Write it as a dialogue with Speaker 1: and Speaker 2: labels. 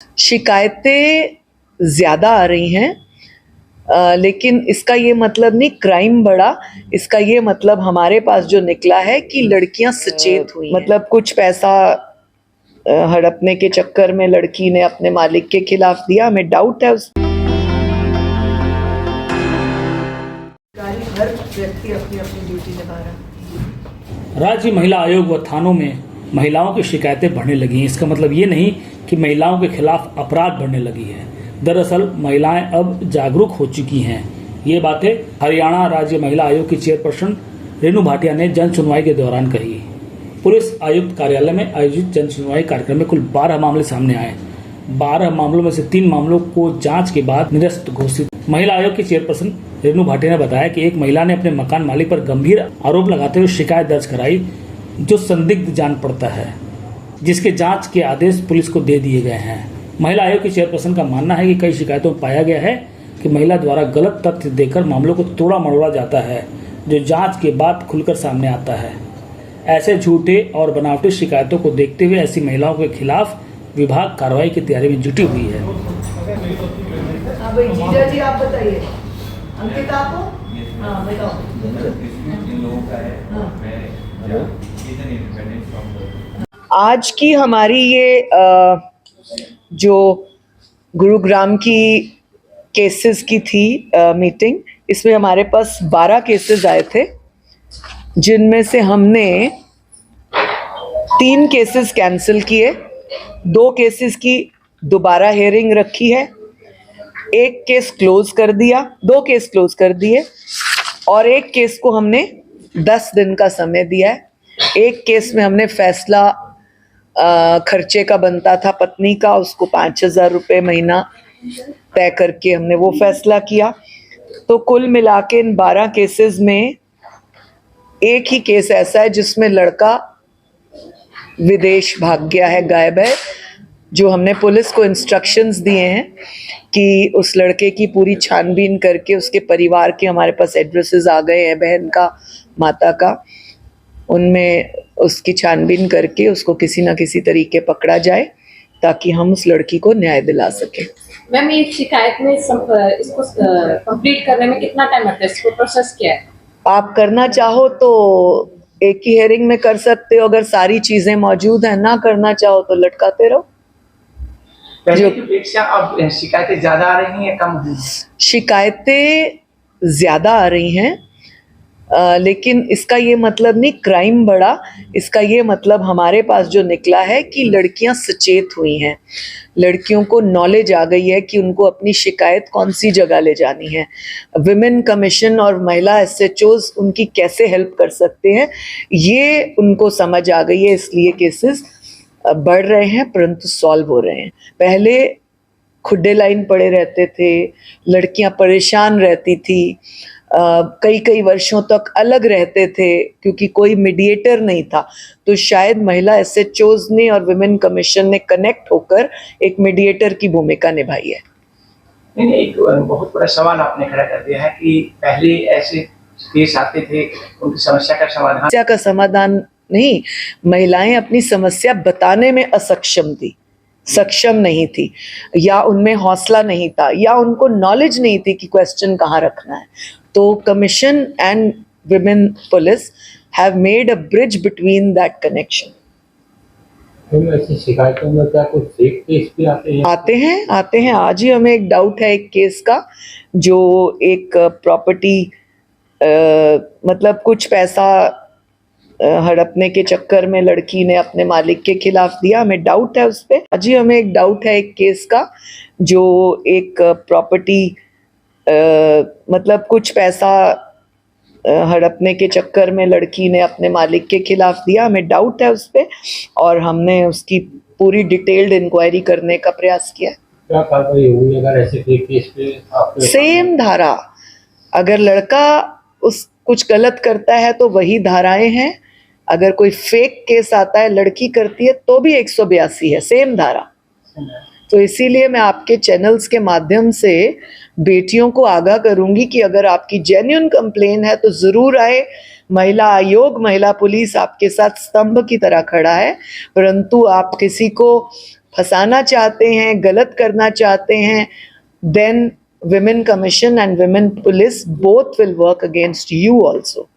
Speaker 1: शिकायतें ज़्यादा आ रही हैं, लेकिन इसका ये मतलब नहीं क्राइम बढ़ा। इसका ये मतलब हमारे पास जो निकला है कि लड़कियां सचेत हुई, मतलब कुछ पैसा हड़पने के चक्कर में लड़की ने अपने मालिक के खिलाफ दिया। हमें डाउट है उस हर व्यक्ति अपनी अपनी ड्यूटी निभा रहा है।
Speaker 2: राज्य महिला आयोग व थानों में महिलाओं की शिकायतें बढ़ने लगी हैं। इसका मतलब ये नहीं कि महिलाओं के खिलाफ अपराध बढ़ने लगी है। दरअसल महिलाएं अब जागरूक हो चुकी हैं। ये बातें हरियाणा राज्य महिला आयोग की चेयरपर्सन रेणु भाटिया ने जन सुनवाई के दौरान कही। पुलिस आयुक्त कार्यालय में आयोजित जन सुनवाई कार्यक्रम में कुल 12 मामले सामने आए। 12 मामलों में से 3 मामलों को जांच के बाद निरस्त घोषित। महिला आयोग की चेयरपर्सन रेणु भाटिया ने बताया कि एक महिला ने अपने मकान मालिक पर गंभीर आरोप लगाते हुए शिकायत दर्ज कराई, जो संदिग्ध जान पड़ता है, जिसके जांच के आदेश पुलिस को दे दिए गए हैं। महिला आयोग की चेयरपर्सन का मानना है कि कई शिकायतों में पाया गया है कि महिला द्वारा गलत तथ्य देकर मामलों को तोड़ा मरोड़ा जाता है, जो जांच के बाद खुलकर सामने आता है। ऐसे झूठे और बनावटी शिकायतों को देखते हुए ऐसी महिलाओं के खिलाफ विभाग कार्रवाई की तैयारी में जुटी हुई है।
Speaker 1: जीजा जी आप बताइए, अंकिता आप हो? हाँ बताओ। आज की हमारी ये जो गुरुग्राम की केसेस की थी मीटिंग, इसमें हमारे पास 12 केसेस आए थे, जिनमें से हमने 3 केसेस कैंसिल किए, 2 केसेस की दोबारा हियरिंग रखी है, 1 केस क्लोज कर दिया, 2 केस क्लोज कर दिए और 1 केस को हमने 10 दिन का समय दिया है। 1 केस में हमने फैसला खर्चे का बनता था पत्नी का, उसको 5,000 रुपये महीना तय करके हमने वो फैसला किया। तो कुल मिला के इन 12 केसेस में एक ही केस ऐसा है जिसमें लड़का विदेश भाग गया है, गायब है, जो हमने पुलिस को इंस्ट्रक्शंस दिए हैं कि उस लड़के की पूरी छानबीन करके उसके परिवार के हमारे पास एड्रेसेस आ गए हैं, बहन का, माता का, उनमें उसकी छानबीन करके उसको किसी ना किसी तरीके पकड़ा जाए ताकि हम उस लड़की को न्याय दिला सकें।
Speaker 3: मैम ये शिकायत में इसको कंप्लीट करने में कितना टाइम लगता है? इसको प्रोसेस क्या है? आप
Speaker 1: करना चाहो तो एक ही हेयरिंग में कर सकते हो, अगर सारी चीजें मौजूद हैं। ना करना चाहो तो लटकाते रहो।
Speaker 4: पहले की अपेक्षा अब शिकायतें ज्यादा आ रही हैं या कम हुई?
Speaker 1: शिकायतें ज्यादा आ रही हैं, लेकिन इसका ये मतलब नहीं क्राइम बढ़ा। इसका ये मतलब हमारे पास जो निकला है कि लड़कियां सचेत हुई हैं, लड़कियों को नॉलेज आ गई है कि उनको अपनी शिकायत कौन सी जगह ले जानी है। विमेन कमीशन और महिला एसएचओज उनकी कैसे हेल्प कर सकते हैं, ये उनको समझ आ गई है, इसलिए केसेस बढ़ रहे हैं परंतु सॉल्व हो रहे हैं। पहले खुड्डे लाइन पड़े रहते थे, लड़कियां परेशान रहती थी, कई कई वर्षों तक अलग रहते थे क्योंकि कोई मीडिएटर नहीं था। तो शायद महिला एसएचओज ने और विमेन कमीशन ने कनेक्ट होकर एक मीडिएटर की भूमिका निभाई है।
Speaker 4: नहीं, एक बहुत बड़ा सवाल आपने खड़ा कर दिया है कि पहले ऐसे केस आते थे, उनकी समस्या का समाधान
Speaker 1: नहीं, महिलाएं अपनी समस्या बताने में असक्षम थी, सक्षम नहीं थी, या उनमें हौसला नहीं था, या उनको नॉलेज नहीं थी कि क्वेश्चन कहाँ रखना है। तो commission and women police have made a bridge between that connection.
Speaker 5: ऐसी शिकायतों में क्या कुछ फेक केस भी आते हैं?
Speaker 1: आते हैं। आज ही हमें एक डाउट है एक केस का, जो एक प्रॉपर्टी मतलब कुछ पैसा हड़पने के चक्कर में लड़की ने अपने मालिक के खिलाफ दिया। हमें डाउट है उस पर। आज ही हमें एक डाउट है एक केस का, जो एक प्रॉपर्टी मतलब कुछ पैसा हड़पने के चक्कर में लड़की ने अपने मालिक के खिलाफ दिया। हमें डाउट है उस पर और हमने उसकी पूरी डिटेल्ड इंक्वायरी करने का प्रयास किया।
Speaker 5: क्या कार्रवाई होगी अगर ऐसे केस पे?
Speaker 1: सेम धारा, अगर लड़का उस कुछ गलत करता है तो वही धाराएं हैं। अगर कोई फेक केस आता है, लड़की करती है, तो भी 182 है, सेम धारा। तो इसीलिए मैं आपके चैनल्स के माध्यम से बेटियों को आगाह करूंगी कि अगर आपकी जेन्युइन कंप्लेन है तो जरूर आए। महिला आयोग, महिला पुलिस आपके साथ स्तंभ की तरह खड़ा है, परंतु आप किसी को फंसाना चाहते हैं, गलत करना चाहते हैं, then women commission and women police both will work against you also.